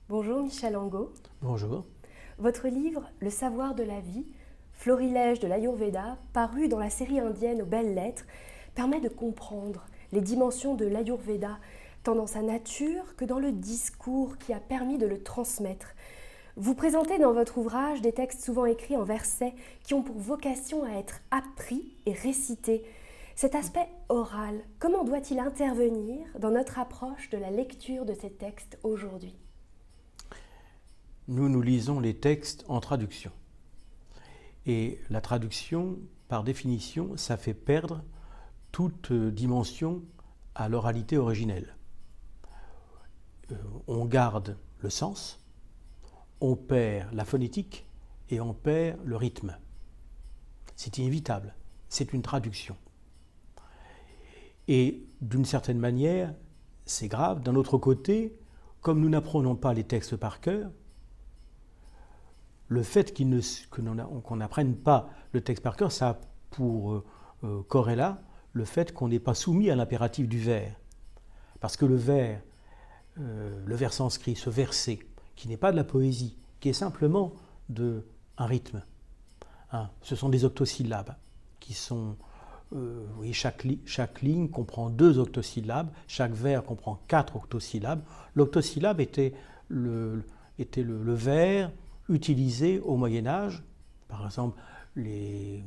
Bonjour Michel Angot. Bonjour. Votre livre « Le savoir de la vie », florilège de l'Ayurveda, paru dans la série indienne aux belles lettres, permet de comprendre les dimensions de l'Ayurveda, tant dans sa nature que dans le discours qui a permis de le transmettre. Vous présentez dans votre ouvrage des textes souvent écrits en versets qui ont pour vocation à être appris et récités. Cet aspect oral, comment doit-il intervenir dans notre approche de la lecture de ces textes aujourd'hui ? Nous lisons les textes en traduction. Et la traduction, par définition, ça fait perdre toute dimension à l'oralité originelle. On garde le sens, on perd la phonétique et on perd le rythme. C'est inévitable, c'est une traduction. Et d'une certaine manière, c'est grave. D'un autre côté, comme nous n'apprenons pas les textes par cœur, le fait qu'on n'apprenne pas le texte par cœur, ça a pour corrélat le fait qu'on n'est pas soumis à l'impératif du vers. Parce que le vers sanskrit, ce verset, qui n'est pas de la poésie, qui est simplement un rythme, ce sont des octosyllabes qui sont... vous voyez, chaque ligne comprend 2 octosyllabes, chaque vers comprend 4 octosyllabes. L'octosyllabe était le vers utilisé au Moyen-Âge, par exemple les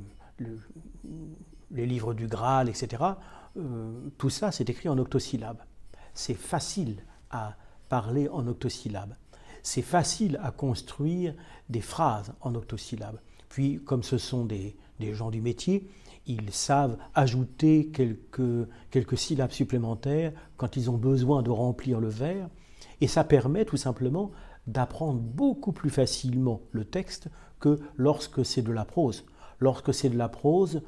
livres du Graal, etc. Tout ça, c'est écrit en octosyllabes. C'est facile à parler en octosyllabes. C'est facile à construire des phrases en octosyllabes. Puis, comme ce sont des gens du métier, ils savent ajouter quelques syllabes supplémentaires quand ils ont besoin de remplir le vers. Et ça permet tout simplement d'apprendre beaucoup plus facilement le texte que lorsque c'est de la prose. Lorsque c'est de la prose,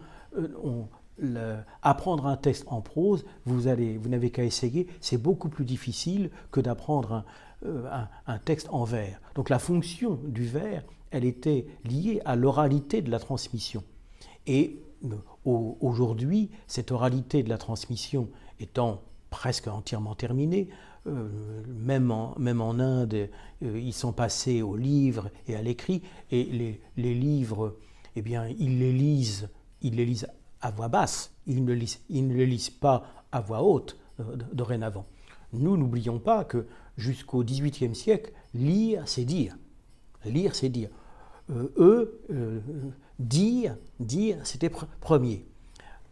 apprendre un texte en prose, vous n'avez qu'à essayer, c'est beaucoup plus difficile que d'apprendre un texte en vers. Donc la fonction du vers, elle était liée à l'oralité de la transmission. Et aujourd'hui, cette oralité de la transmission étant presque entièrement terminée, même en Inde, ils sont passés aux livres et à l'écrit, et les livres, eh bien, ils les lisent à voix basse, ils ne les lisent pas à voix haute dorénavant. Nous n'oublions pas que jusqu'au XVIIIe siècle, lire, c'est dire. Lire, c'est dire. Dire, c'était premier.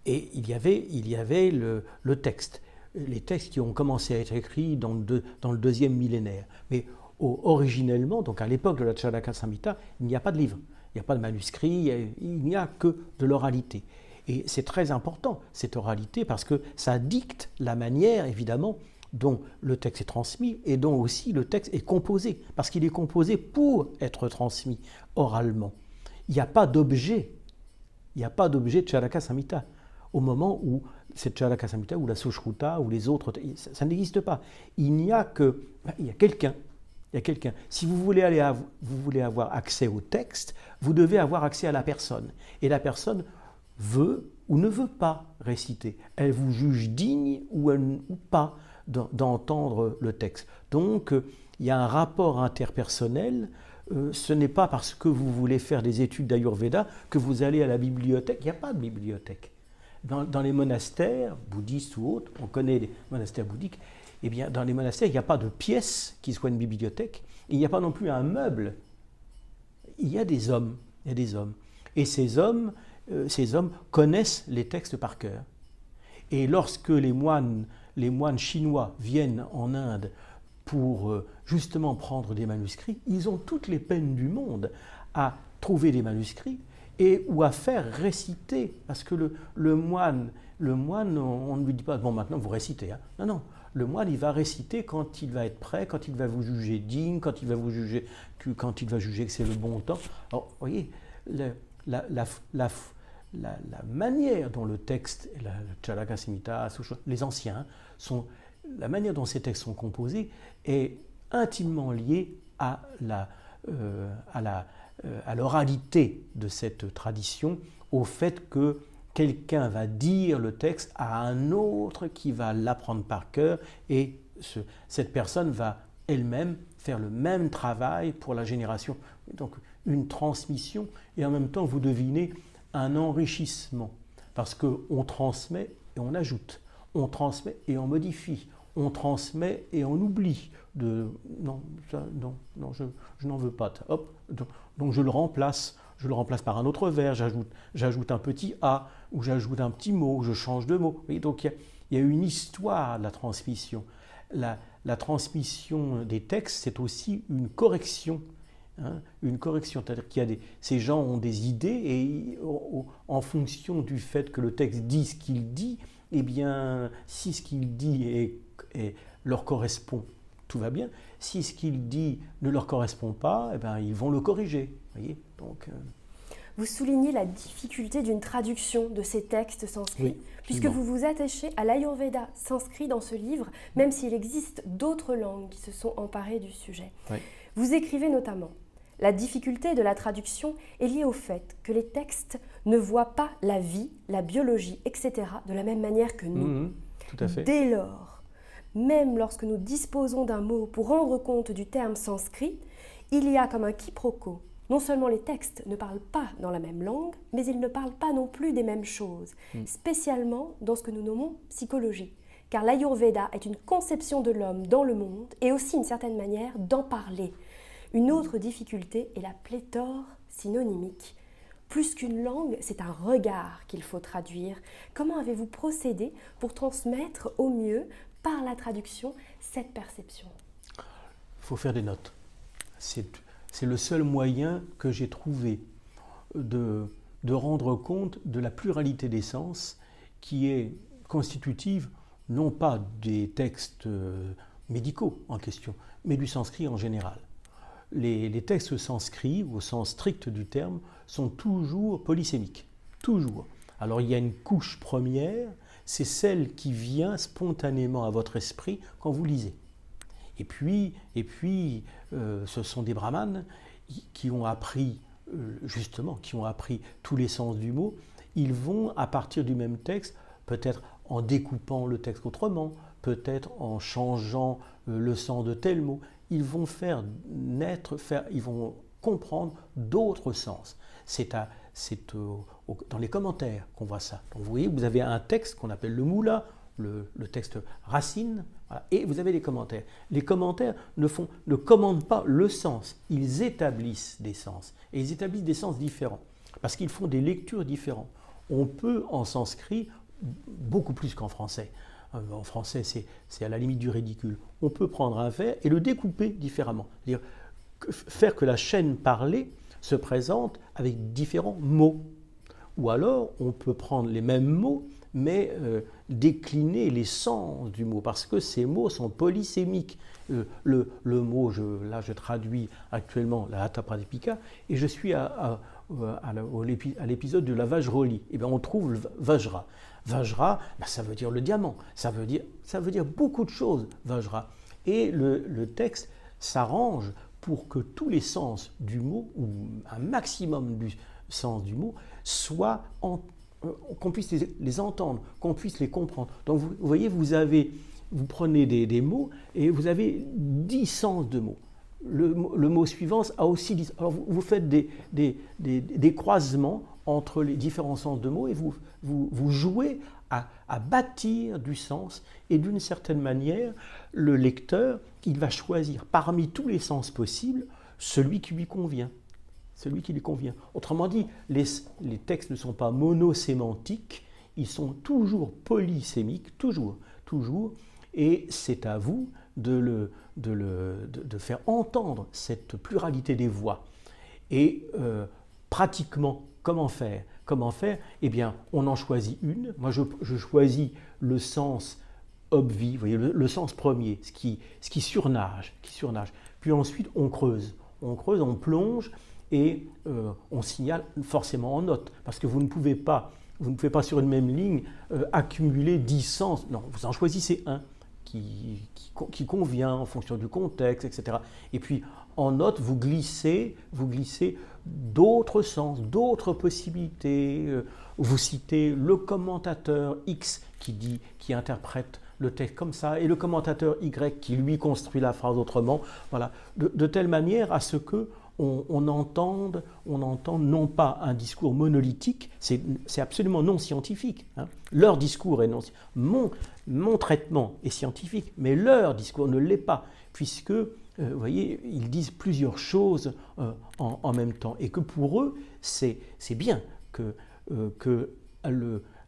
Et il y avait le texte. Les textes qui ont commencé à être écrits dans le 2e millénaire. Mais originellement, donc à l'époque de la Charaka Samhita, il n'y a pas de livre, il n'y a pas de manuscrit, il n'y a que de l'oralité. Et c'est très important, cette oralité, parce que ça dicte la manière, évidemment, dont le texte est transmis et dont aussi le texte est composé, parce qu'il est composé pour être transmis oralement. Il n'y a pas d'objet, de Charaka Samhita. Au moment où cette Charaka Samhita, ou la Sushruta, ou les autres, ça n'existe pas. Il y a quelqu'un. Si vous voulez avoir accès au texte, vous devez avoir accès à la personne. Et la personne veut ou ne veut pas réciter. Elle vous juge digne ou pas d'entendre le texte. Donc, il y a un rapport interpersonnel. Ce n'est pas parce que vous voulez faire des études d'Ayurveda que vous allez à la bibliothèque. Il n'y a pas de bibliothèque. Dans les monastères, bouddhistes ou autres, on connaît les monastères bouddhiques, eh bien, dans les monastères, il n'y a pas de pièce qui soit une bibliothèque. Il n'y a pas non plus un meuble. Il y a des hommes. Et ces hommes connaissent les textes par cœur. Et lorsque les moines chinois viennent en Inde pour justement prendre des manuscrits, ils ont toutes les peines du monde à trouver des manuscrits ou à faire réciter. Parce que le moine, on ne lui dit pas « bon, maintenant vous récitez ». Non, le moine, il va réciter quand il va être prêt, quand il va vous juger digne, quand il va juger que c'est le bon temps. Alors, vous voyez, la manière dont le texte, la Charaka Samhita, les anciens, la manière dont ces textes sont composés est intimement liée à l'oralité de cette tradition, au fait que quelqu'un va dire le texte à un autre qui va l'apprendre par cœur, et cette personne va elle-même faire le même travail pour la génération. Donc une transmission et en même temps, vous devinez, un enrichissement. Parce qu'on transmet et on ajoute, on transmet et on modifie, on transmet et on oublie. Non, je n'en veux pas. Hop, donc je le remplace par un autre vers, j'ajoute un petit A, ou j'ajoute un petit mot, ou je change de mot. Et donc il y a une histoire de la transmission. La transmission des textes, c'est aussi une correction. Une correction, c'est-à-dire ces gens ont des idées et en fonction du fait que le texte dit ce qu'il dit, eh bien, si ce qu'il dit leur correspond, tout va bien. Si ce qu'il dit ne leur correspond pas, eh bien, ils vont le corriger. Voyez. Donc, Vous soulignez la difficulté d'une traduction de ces textes sanscrits, oui, puisque vous vous attachez à l'Ayurveda sanskrit dans ce livre, même s'il existe d'autres langues qui se sont emparées du sujet. Oui. Vous écrivez notamment: la difficulté de la traduction est liée au fait que les textes ne voient pas la vie, la biologie, etc. de la même manière que nous. Tout à fait. Dès lors, même lorsque nous disposons d'un mot pour rendre compte du terme sanskrit, il y a comme un quiproquo. Non seulement les textes ne parlent pas dans la même langue, mais ils ne parlent pas non plus des mêmes choses, spécialement dans ce que nous nommons psychologie. Car l'Ayurveda est une conception de l'homme dans le monde et aussi une certaine manière d'en parler. Une autre difficulté est la pléthore synonymique. Plus qu'une langue, c'est un regard qu'il faut traduire. Comment avez-vous procédé pour transmettre au mieux, par la traduction, cette perception? Il faut faire des notes. C'est le seul moyen que j'ai trouvé de rendre compte de la pluralité des sens qui est constitutive non pas des textes médicaux en question, mais du sanskrit en général. Les textes sanskrits, au sens strict du terme, sont toujours polysémiques. Toujours. Alors il y a une couche première, c'est celle qui vient spontanément à votre esprit quand vous lisez. Et puis ce sont des brahmanes qui ont appris, tous les sens du mot. Ils vont, à partir du même texte, peut-être en découpant le texte autrement, peut-être en changeant le sens de tel mot, ils vont ils vont comprendre d'autres sens. C'est dans les commentaires qu'on voit ça. Donc vous voyez, vous avez un texte qu'on appelle le moula, le texte racine, voilà, et vous avez les commentaires. Les commentaires ne commandent pas le sens, ils établissent des sens. Et ils établissent des sens différents, parce qu'ils font des lectures différentes. On peut, en sanskrit, beaucoup plus qu'en français. En français, c'est à la limite du ridicule. On peut prendre un vers et le découper différemment. C'est-à-dire faire que la chaîne parlée se présente avec différents mots. Ou alors, on peut prendre les mêmes mots, mais décliner les sens du mot, parce que ces mots sont polysémiques. Le mot, je traduis actuellement la Hatha Pradipika, et je suis à l'épisode de la Vajroli. Et bien, on trouve le Vajra. Vajra, ça veut dire le diamant, ça veut dire beaucoup de choses, Vajra. Et le texte s'arrange pour que tous les sens du mot, ou un maximum du sens du mot, soient qu'on puisse les entendre, qu'on puisse les comprendre. Donc vous voyez, vous prenez des mots et vous avez 10 sens de mots. Le mot suivant a aussi 10. Alors vous faites des croisements entre les différents sens de mots et vous jouez à bâtir du sens, et d'une certaine manière, le lecteur, il va choisir parmi tous les sens possibles celui qui lui convient. Celui qui lui convient. Autrement dit, les textes ne sont pas monosémantiques, ils sont toujours polysémiques, toujours, et c'est à vous de faire entendre cette pluralité des voix. Et pratiquement, comment faire? Eh bien, on en choisit une. Moi, je choisis le sens obvi, vous voyez, le sens premier, ce qui surnage. Puis ensuite, on creuse, on plonge, et on signale forcément en note, parce que vous ne pouvez pas sur une même ligne accumuler 10 sens. Non, vous en choisissez un qui convient en fonction du contexte, etc. Et puis en note, vous glissez d'autres sens, d'autres possibilités. Vous citez le commentateur X qui interprète le texte comme ça, et le commentateur Y qui lui construit la phrase autrement, voilà, de telle manière à ce que on entende non pas un discours monolithique, c'est absolument non scientifique. Hein. Leur discours est non mon traitement est scientifique, mais leur discours ne l'est pas, puisque, vous voyez, ils disent plusieurs choses en même temps, et que pour eux, c'est bien que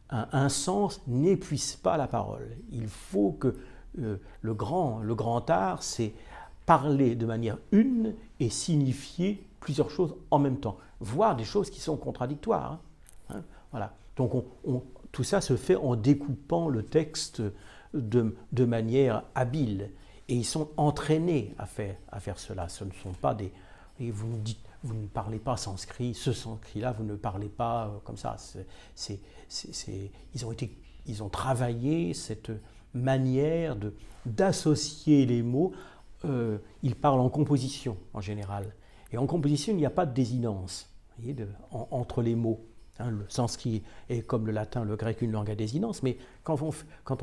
un sens n'épuise pas la parole. Il faut que le grand art, c'est parler de manière une et signifier plusieurs choses en même temps, voire des choses qui sont contradictoires. Hein. Voilà. Donc tout ça se fait en découpant le texte de manière habile. Et ils sont entraînés à faire cela. Ce ne sont pas des... Et vous ne parlez pas sanskrit, ce sanskrit-là, vous ne parlez pas comme ça. Ils ont travaillé cette manière d'associer les mots. Ils parlent en composition en général. Et en composition, il n'y a pas de désinence, vous voyez, entre les mots. Hein, le sanskrit est comme le latin, le grec, une langue à désinence, mais quand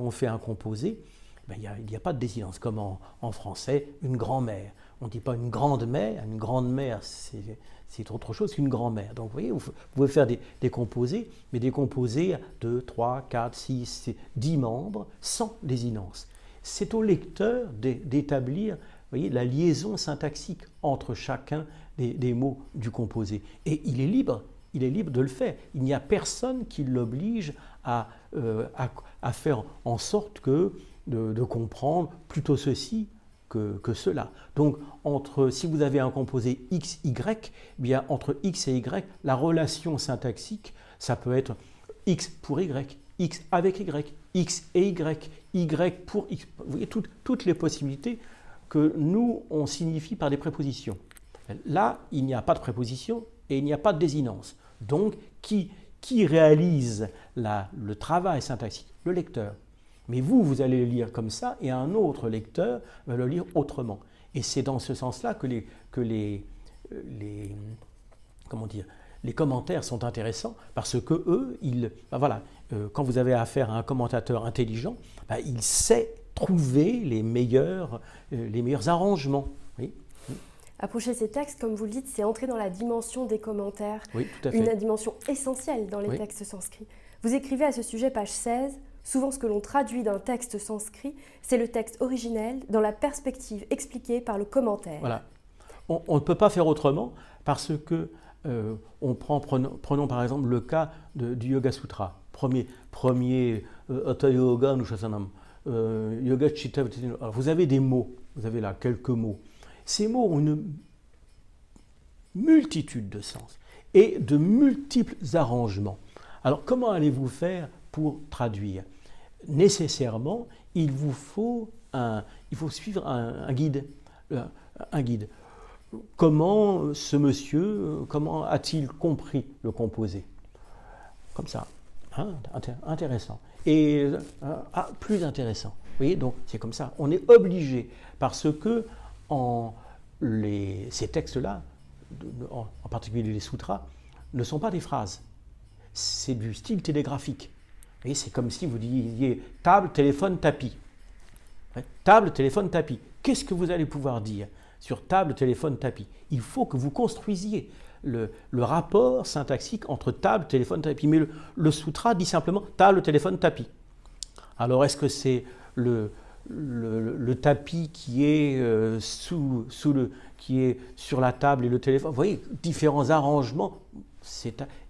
on fait un composé, ben, il n'y a pas de désinence, comme en français, une grand-mère. On ne dit pas une grande-mère, c'est autre chose qu'une grand-mère. Donc vous voyez, vous pouvez faire des composés, mais des composés à 2, 3, 4, 6, 10 membres, sans désinence. C'est au lecteur d'établir, vous voyez, la liaison syntaxique entre chacun des mots du composé. Et il est libre de le faire. Il n'y a personne qui l'oblige à faire en sorte de comprendre plutôt ceci que cela. Donc, si vous avez un composé X, Y, eh bien, entre X et Y, la relation syntaxique, ça peut être X pour Y, X avec Y, X et Y, Y pour X. Vous voyez toutes les possibilités que nous, on signifie par des prépositions. Là, il n'y a pas de préposition et il n'y a pas de désinence. Donc, qui réalise le travail syntaxique? Le lecteur. Mais vous allez le lire comme ça et un autre lecteur va le lire autrement. Et c'est dans ce sens-là que les commentaires sont intéressants parce que eux, quand vous avez affaire à un commentateur intelligent, il sait trouver les meilleurs arrangements. Oui. Approcher ces textes, comme vous le dites, c'est entrer dans la dimension des commentaires, oui, tout à fait. Une dimension essentielle dans les textes sanscrits. Vous écrivez à ce sujet, page 16, « Souvent ce que l'on traduit d'un texte sanscrit, c'est le texte originel dans la perspective expliquée par le commentaire. » Voilà. On ne peut pas faire autrement parce que prenons par exemple le cas du Yoga Sutra. Premier Hatha Yoga Anushāsanam, Yoga Chitta. Alors vous avez des mots, vous avez là quelques mots. Ces mots ont une multitude de sens et de multiples arrangements. Alors comment allez-vous faire pour traduire? Nécessairement, il faut suivre un guide. Comment ce monsieur, comment a-t-il compris le composé? Comme ça, hein, intéressant. Et plus intéressant. Vous voyez, donc c'est comme ça. On est obligé, parce que ces textes-là, en particulier les sutras, ne sont pas des phrases. C'est du style télégraphique. Et c'est comme si vous disiez table, téléphone, tapis. Table, téléphone, tapis. Qu'est-ce que vous allez pouvoir dire sur table, téléphone, tapis? Il faut que vous construisiez le rapport syntaxique entre table, téléphone, tapis. Mais le sutra dit simplement table, téléphone, tapis. Alors est-ce que c'est le tapis qui est qui est sur la table et le téléphone? Vous voyez, différents arrangements.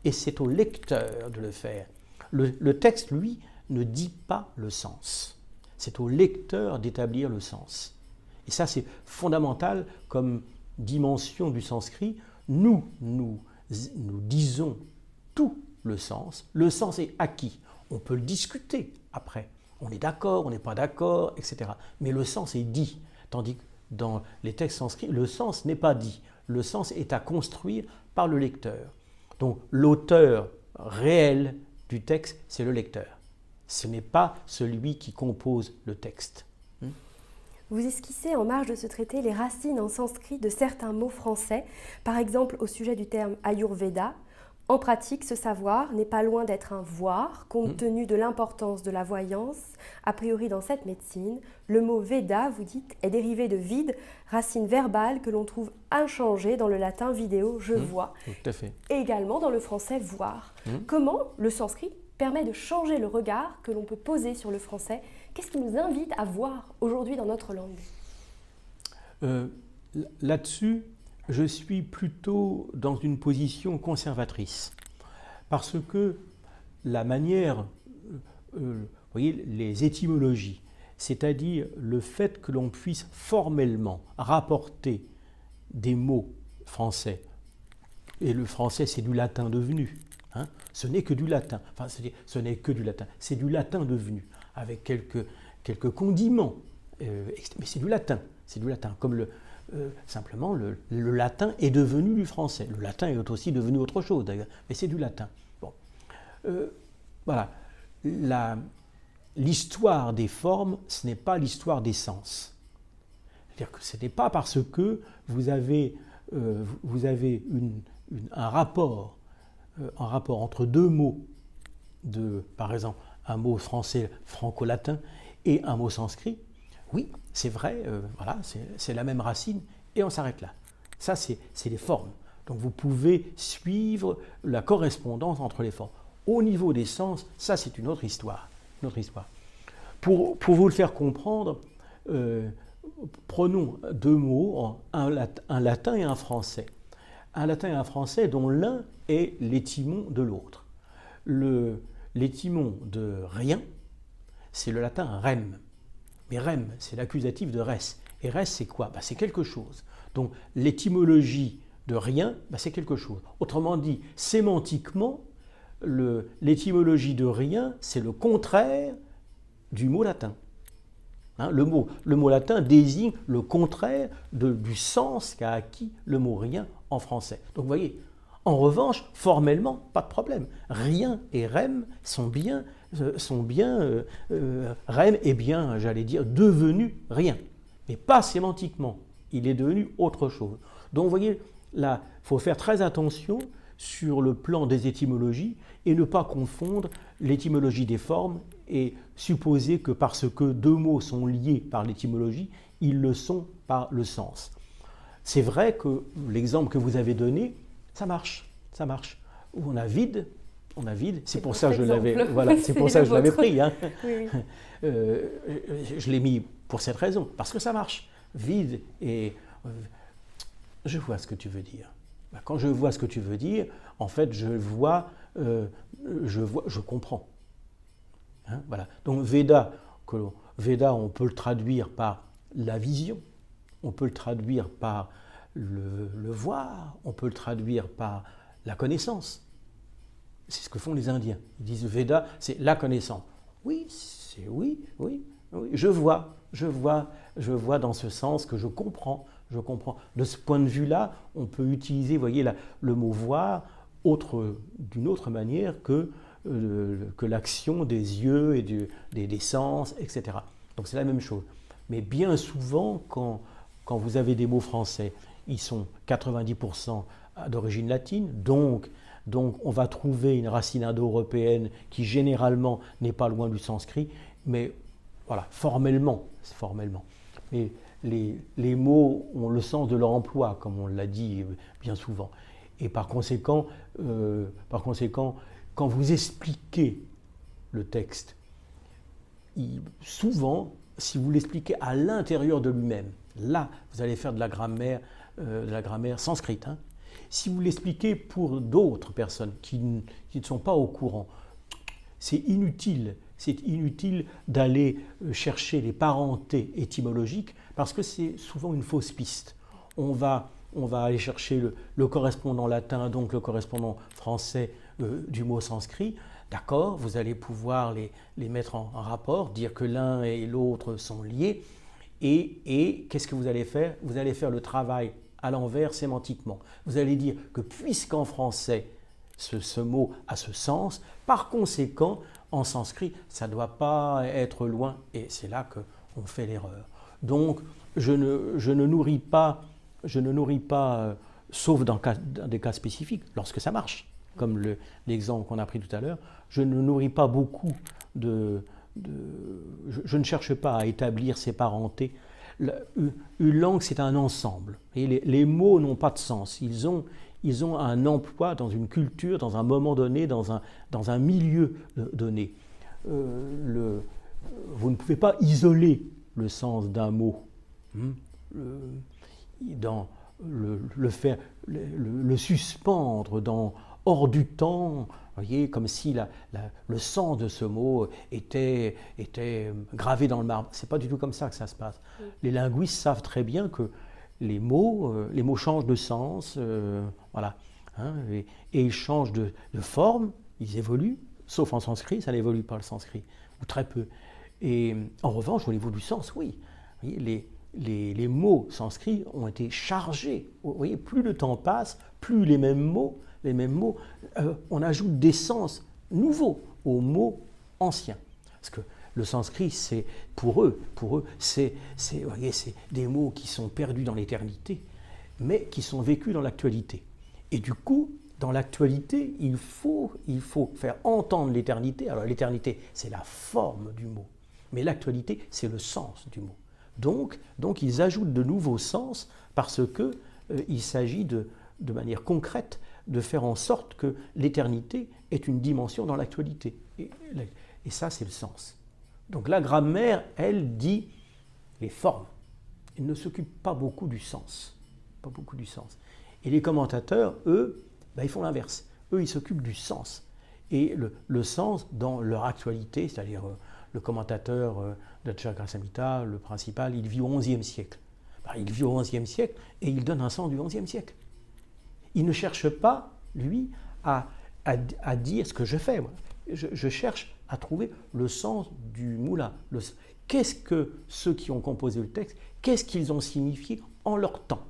Et c'est au lecteur de le faire. Le texte, lui, ne dit pas le sens. C'est au lecteur d'établir le sens. Et ça, c'est fondamental comme dimension du sanskrit. Nous disons tout le sens. Le sens est acquis. On peut le discuter après. On est d'accord, on n'est pas d'accord, etc. Mais le sens est dit. Tandis que dans les textes sanskrits, le sens n'est pas dit. Le sens est à construire par le lecteur. Donc l'auteur réel du texte, c'est le lecteur. Ce n'est pas celui qui compose le texte. Vous esquissez en marge de ce traité les racines en sanskrit de certains mots français, par exemple au sujet du terme Ayurveda. En pratique, ce savoir n'est pas loin d'être un voir, compte tenu de l'importance de la voyance, a priori dans cette médecine. Le mot Veda, vous dites, est dérivé de vide, racine verbale que l'on trouve inchangée dans le latin vidéo, je vois, tout à fait. et également dans le français voir. Comment le sanskrit permet de changer le regard que l'on peut poser sur le français? Qu'est-ce qui nous invite à voir aujourd'hui dans notre langue? Là-dessus, je suis plutôt dans une position conservatrice, parce que la manière, vous voyez, les étymologies, c'est-à-dire le fait que l'on puisse formellement rapporter des mots français, et le français c'est du latin devenu, hein, ce n'est que du latin, enfin ce n'est que du latin, c'est du latin devenu, avec quelques condiments, mais c'est du latin, comme simplement, le latin est devenu du français. Le latin est aussi devenu autre chose, d'ailleurs, mais c'est du latin. Bon. Voilà. L'histoire des formes, ce n'est pas l'histoire des sens. C'est-à-dire que ce n'est pas parce que vous avez un rapport entre deux mots, par exemple, un mot français franco-latin et un mot sanskrit. Oui, c'est vrai, voilà, c'est la même racine, et on s'arrête là. Ça, c'est les formes. Donc vous pouvez suivre la correspondance entre les formes. Au niveau des sens, ça c'est une autre histoire. Pour vous le faire comprendre, prenons deux mots, un latin et un français. Un latin et un français dont l'un est l'étymon de l'autre. L'étymon de rien, c'est le latin rem. Mais rem, c'est l'accusatif de res. Et res, c'est quoi? C'est quelque chose. Donc l'étymologie de rien, c'est quelque chose. Autrement dit, sémantiquement, l'étymologie de rien, c'est le contraire du mot latin. Hein, le mot latin désigne le contraire du sens qu'a acquis le mot rien en français. Donc vous voyez, en revanche, formellement, pas de problème. Rien et rem sont bien rem est bien, j'allais dire, devenu rien. Mais pas sémantiquement. Il est devenu autre chose. Donc vous voyez, là, il faut faire très attention sur le plan des étymologies et ne pas confondre l'étymologie des formes et supposer que parce que deux mots sont liés par l'étymologie, ils le sont par le sens. C'est vrai que l'exemple que vous avez donné, ça marche. On a vide, c'est pour ça que je l'avais, voilà, c'est pour ça que je l'avais pris. Hein. Oui. Je l'ai mis pour cette raison, parce que ça marche. Vide et je vois ce que tu veux dire. Quand je vois ce que tu veux dire, en fait, je comprends. Hein, voilà. Donc Veda, on peut le traduire par la vision, on peut le traduire par le voir, on peut le traduire par la connaissance. C'est ce que font les Indiens. Ils disent Veda, c'est la connaissance. Oui, oui. Je vois dans ce sens que je comprends. De ce point de vue-là, on peut utiliser, vous voyez, le mot voir d'une autre manière que l'action des yeux et des sens, etc. Donc c'est la même chose. Mais bien souvent, quand vous avez des mots français, ils sont 90% d'origine latine, donc on va trouver une racine indo-européenne qui généralement n'est pas loin du sanskrit, mais voilà, formellement. Mais les mots ont le sens de leur emploi, comme on l'a dit bien souvent. Et par conséquent, quand vous expliquez le texte, souvent, si vous l'expliquez à l'intérieur de lui-même, là, vous allez faire de la grammaire sanskrite. Hein. Si vous l'expliquez pour d'autres personnes qui ne sont pas au courant, c'est inutile d'aller chercher les parentés étymologiques parce que c'est souvent une fausse piste. On va aller chercher le correspondant latin, donc le correspondant français du mot sanskrit. D'accord, vous allez pouvoir les mettre en rapport, dire que l'un et l'autre sont liés. Et qu'est-ce que vous allez faire? Vous allez faire le travail à l'envers sémantiquement. Vous allez dire que puisqu'en français, ce mot a ce sens, par conséquent, en sanskrit, ça ne doit pas être loin, et c'est là qu'on fait l'erreur. Donc, je ne nourris pas, sauf dans des cas spécifiques, lorsque ça marche. comme l'exemple qu'on a pris tout à l'heure, je ne nourris pas beaucoup je ne cherche pas à établir ces parentés. Une langue, c'est un ensemble. Et les mots n'ont pas de sens. Ils ont un emploi dans une culture, dans un moment donné, dans un milieu donné. Vous ne pouvez pas isoler le sens d'un mot. Le suspendre hors du temps, voyez, comme si le sens de ce mot était gravé dans le marbre. C'est pas du tout comme ça que ça se passe. Les linguistes savent très bien que les mots changent de sens, voilà, hein, et ils changent de forme, ils évoluent, sauf en sanskrit, ça n'évolue pas le sanskrit, ou très peu. Et en revanche, au niveau du sens, oui. Vous voyez, les mots sanscrits ont été chargés. Vous voyez, plus le temps passe, plus les mêmes mots, on ajoute des sens nouveaux aux mots anciens. Parce que le sanskrit, c'est pour eux, c'est des mots qui sont perdus dans l'éternité, mais qui sont vécus dans l'actualité. Et du coup, dans l'actualité, il faut faire entendre l'éternité. Alors l'éternité, c'est la forme du mot, mais l'actualité, c'est le sens du mot. Donc ils ajoutent de nouveaux sens parce qu'il s'agit de manière concrète de faire en sorte que l'éternité est une dimension dans l'actualité. Et ça, c'est le sens. Donc la grammaire, elle dit les formes. Elle ne s'occupe pas beaucoup du sens. Pas beaucoup du sens. Et les commentateurs, eux, ils font l'inverse. Eux, ils s'occupent du sens. Et le sens dans leur actualité, c'est-à-dire le commentateur de Chakrasamhita, le principal, il vit au XIe siècle. Il vit au XIe siècle et il donne un sens du XIe siècle. Il ne cherche pas, lui, à dire ce que je fais. Moi. Je cherche à trouver le sens du moula. Qu'est-ce que ceux qui ont composé le texte, qu'est-ce qu'ils ont signifié en leur temps?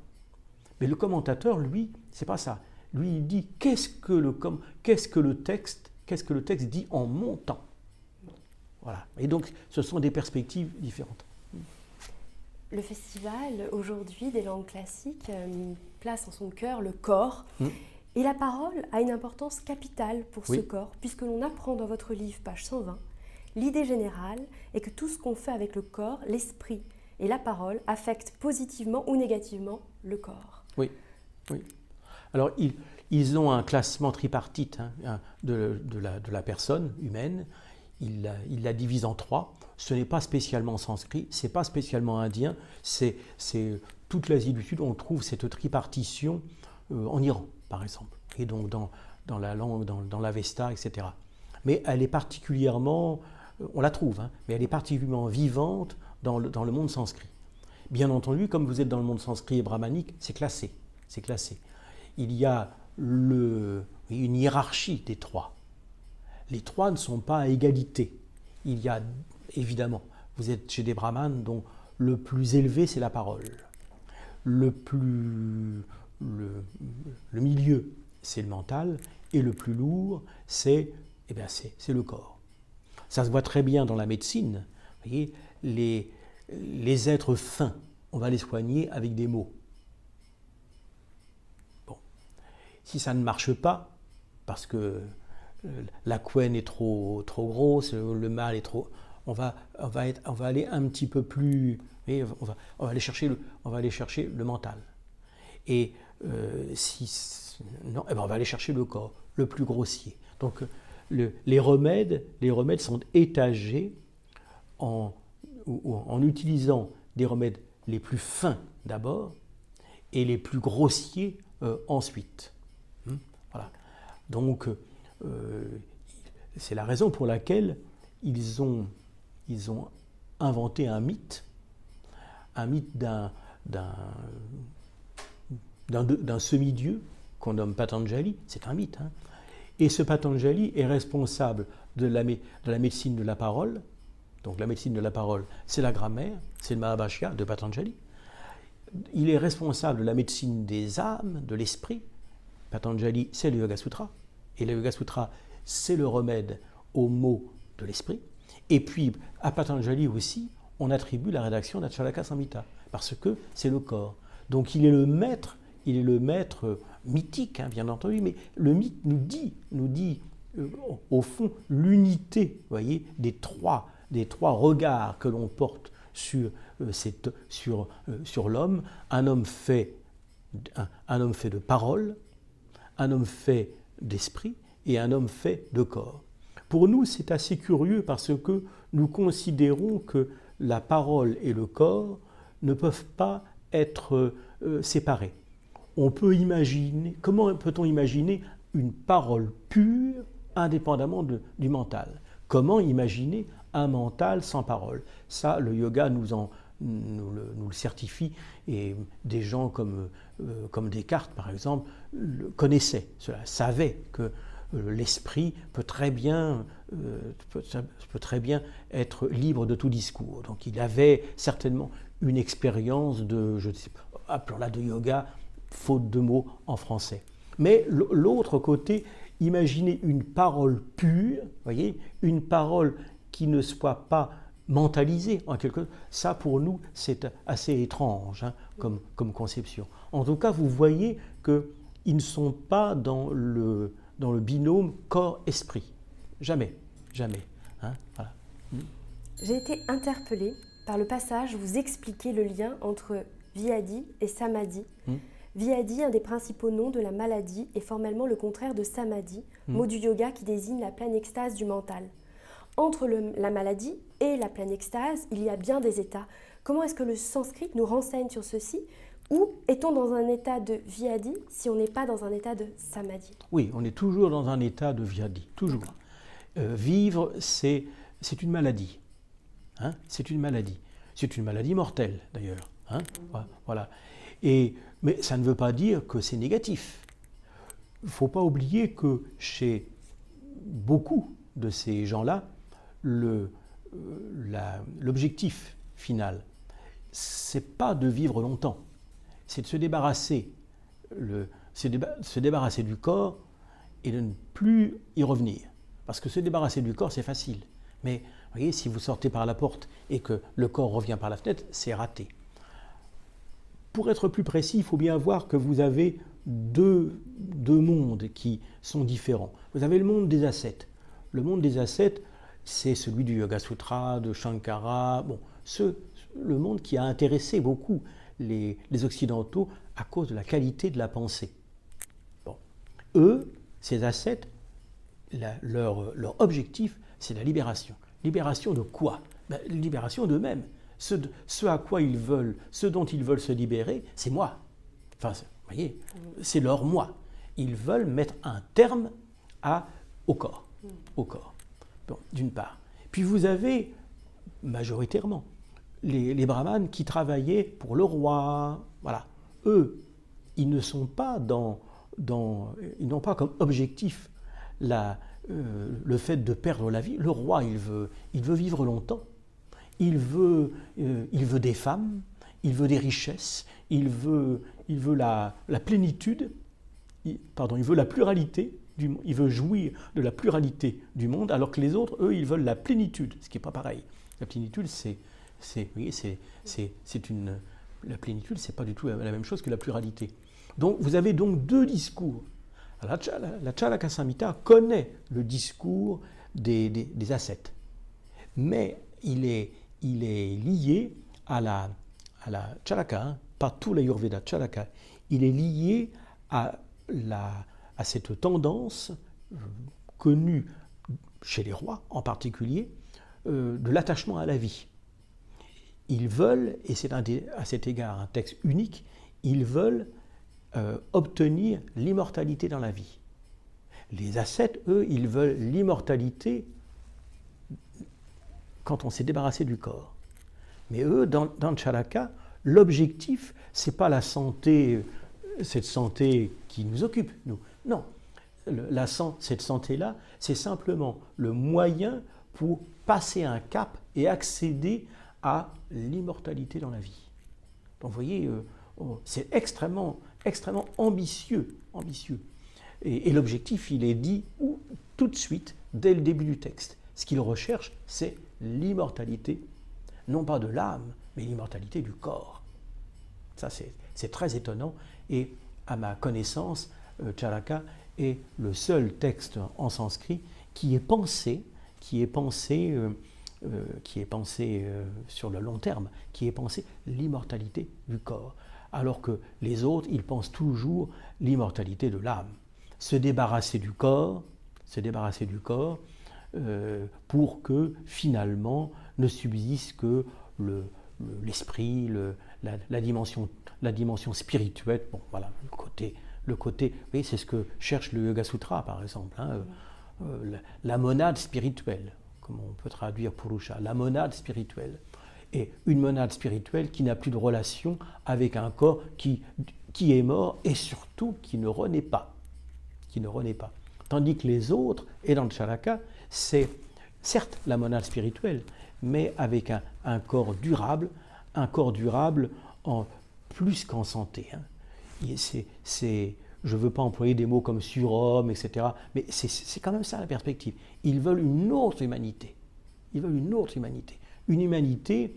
Mais le commentateur, lui, c'est pas ça. Lui, il dit qu'est-ce que le texte dit en mon temps. Voilà. Et donc, ce sont des perspectives différentes. Le festival, aujourd'hui, des langues classiques, place en son cœur le corps. Et la parole a une importance capitale pour ce corps, puisque l'on apprend dans votre livre, page 120, l'idée générale est que tout ce qu'on fait avec le corps, l'esprit et la parole affectent positivement ou négativement le corps. Oui. Alors, ils ont un classement tripartite de la personne humaine. Ils la divisent en trois. Ce n'est pas spécialement sanskrit, ce n'est pas spécialement indien, c'est toute l'Asie du Sud. On trouve cette tripartition en Iran, par exemple, et donc dans la langue, dans l'Avesta, etc. Mais elle est particulièrement, on la trouve, mais elle est particulièrement vivante dans le monde sanskrit. Bien entendu, comme vous êtes dans le monde sanskrit et brahmanique, c'est classé. Il y a une hiérarchie des trois. Les trois ne sont pas à égalité. Il y a, évidemment, vous êtes chez des brahmanes dont le plus élevé, c'est la parole. Le milieu, c'est le mental. Et le plus lourd, c'est le corps. Ça se voit très bien dans la médecine. Vous voyez, les êtres fins, on va les soigner avec des mots. Bon. Si ça ne marche pas, parce que la couenne est trop grosse, le mal est trop... On va aller un petit peu plus... On va aller chercher le mental. Et on va aller chercher le corps, le plus grossier. Donc les remèdes sont étagés en utilisant des remèdes les plus fins d'abord et les plus grossiers ensuite. Voilà. Donc c'est la raison pour laquelle ils ont inventé un mythe d'un semi-dieu qu'on nomme Patanjali. C'est un mythe. Et ce Patanjali est responsable de la médecine de la parole. Donc la médecine de la parole, c'est la grammaire, c'est le Mahabhashya de Patanjali. Il est responsable de la médecine des âmes, de l'esprit. Patanjali, c'est le Yoga Sutra. Et le Yoga Sutra, c'est le remède aux maux de l'esprit. Et puis, à Patanjali aussi, on attribue la rédaction d'Acharaka Samhita, parce que c'est le corps. Donc il est le maître mythique, hein, bien entendu, mais le mythe nous dit au fond, l'unité, voyez, des trois regards que l'on porte sur l'homme. Un homme fait de parole, un homme fait d'esprit et un homme fait de corps. Pour nous, c'est assez curieux parce que nous considérons que la parole et le corps ne peuvent pas être séparés. On peut imaginer, comment peut-on imaginer une parole pure indépendamment du mental? Comment imaginer un mental sans parole? Ça, le yoga nous le certifie, et des gens comme Descartes, par exemple, connaissaient cela, savaient que l'esprit peut très bien être libre de tout discours. Donc il avait certainement une expérience de, je ne sais pas, appelons-la de yoga, faute de mots en français. Mais l'autre côté, imaginez une parole pure, voyez, une parole qui ne soit pas mentalisée en quelque sorte, ça pour nous c'est assez étrange, hein, comme conception. En tout cas, vous voyez qu'ils ne sont pas dans le binôme corps-esprit. Jamais, jamais. Hein, voilà. J'ai été interpellée par le passage où vous expliquez le lien entre Vyādi et Samadhi. Vyādi, un des principaux noms de la maladie, est formellement le contraire de Samadhi, mot du yoga qui désigne la pleine extase du mental. Entre la maladie et la pleine extase, il y a bien des états. Comment est-ce que le sanskrit nous renseigne sur ceci? Ou est-on dans un état de Vyādi si on n'est pas dans un état de Samadhi? Oui, on est toujours dans un état de Vyādi, toujours. Vivre, c'est une maladie. Hein, c'est une maladie. C'est une maladie mortelle, d'ailleurs. Hein, voilà. Mais ça ne veut pas dire que c'est négatif. Il ne faut pas oublier que chez beaucoup de ces gens-là, l'objectif final, ce n'est pas de vivre longtemps, c'est de se débarrasser du corps et de ne plus y revenir. Parce que se débarrasser du corps, c'est facile. Mais vous voyez, si vous sortez par la porte et que le corps revient par la fenêtre, c'est raté. Pour être plus précis, il faut bien voir que vous avez deux mondes qui sont différents. Vous avez le monde des ascètes. Le monde des ascètes, c'est celui du Yoga Sutra, de Shankara, le monde qui a intéressé beaucoup les Occidentaux à cause de la qualité de la pensée. Bon. Eux, ces ascètes, leur objectif, c'est la libération. Libération de quoi? Libération d'eux-mêmes. Ce dont ils veulent se libérer, c'est moi. Enfin, vous voyez, c'est leur moi. Ils veulent mettre un terme au corps. Bon, d'une part. Puis vous avez, majoritairement, les brahmanes qui travaillaient pour le roi. Voilà. Eux, ils ne sont pas ils n'ont pas comme objectif le fait de perdre la vie. Le roi, il veut vivre longtemps. Il veut des femmes, il veut des richesses, il veut la plénitude, il veut la pluralité, il veut jouir de la pluralité du monde, alors que les autres, eux, ils veulent la plénitude, ce qui n'est pas pareil. La plénitude, la plénitude, c'est pas du tout la même chose que la pluralité. Donc, vous avez donc deux discours. La Charaka Samhita connaît le discours des ascètes, mais il est lié à la Charaka, hein, pas tout l'Ayurveda, Charaka. Il est lié à cette tendance connue chez les rois en particulier, de l'attachement à la vie. Ils veulent, et c'est à cet égard un texte unique, ils veulent obtenir l'immortalité dans la vie. Les ascètes, eux, ils veulent l'immortalité quand on s'est débarrassé du corps. Mais eux, dans le Charaka, l'objectif, ce n'est pas la santé, cette santé qui nous occupe, nous. Non, cette santé-là, c'est simplement le moyen pour passer un cap et accéder à l'immortalité dans la vie. Donc vous voyez, c'est extrêmement ambitieux. Et l'objectif, il est dit tout de suite, dès le début du texte. Ce qu'il recherche, c'est l'immortalité, non pas de l'âme, mais l'immortalité du corps. Ça, c'est très étonnant. Et à ma connaissance, Charaka est le seul texte en sanskrit qui est pensé sur le long terme, qui est pensé l'immortalité du corps, alors que les autres, ils pensent toujours l'immortalité de l'âme. Se débarrasser du corps pour que finalement ne subsiste que l'esprit, la dimension spirituelle. Bon, voilà, le côté, oui, c'est ce que cherche le Yoga Sutra, par exemple, hein, la monade spirituelle, comme on peut traduire Purusha, la monade spirituelle. Et une monade spirituelle qui n'a plus de relation avec un corps qui est mort et surtout qui ne renaît pas. Tandis que les autres, et dans le Charaka, c'est certes la monade spirituelle, mais avec un corps durable en plus qu'en santé. Hein. Je ne veux pas employer des mots comme surhomme, etc., mais c'est quand même ça la perspective. Ils veulent une autre humanité. Une humanité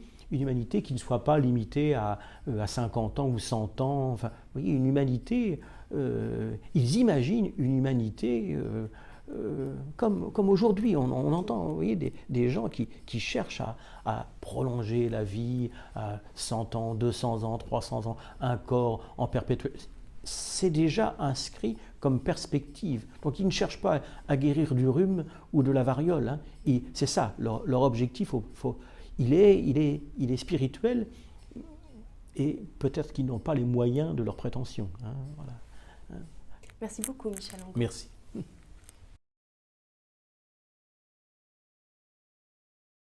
qui ne soit pas limitée à 50 ans ou 100 ans. Enfin, vous voyez, une humanité, ils imaginent une humanité comme aujourd'hui. On entend, vous voyez, des gens qui cherchent à prolonger la vie à 100 ans, 200 ans, 300 ans, un corps en perpétuel. C'est déjà inscrit comme perspective. Donc ils ne cherchent pas à guérir du rhume ou de la variole. Hein. C'est ça, leur objectif. Il est spirituel et peut-être qu'ils n'ont pas les moyens de leurs prétentions. Hein, voilà. Merci beaucoup, Michel Angot. Merci.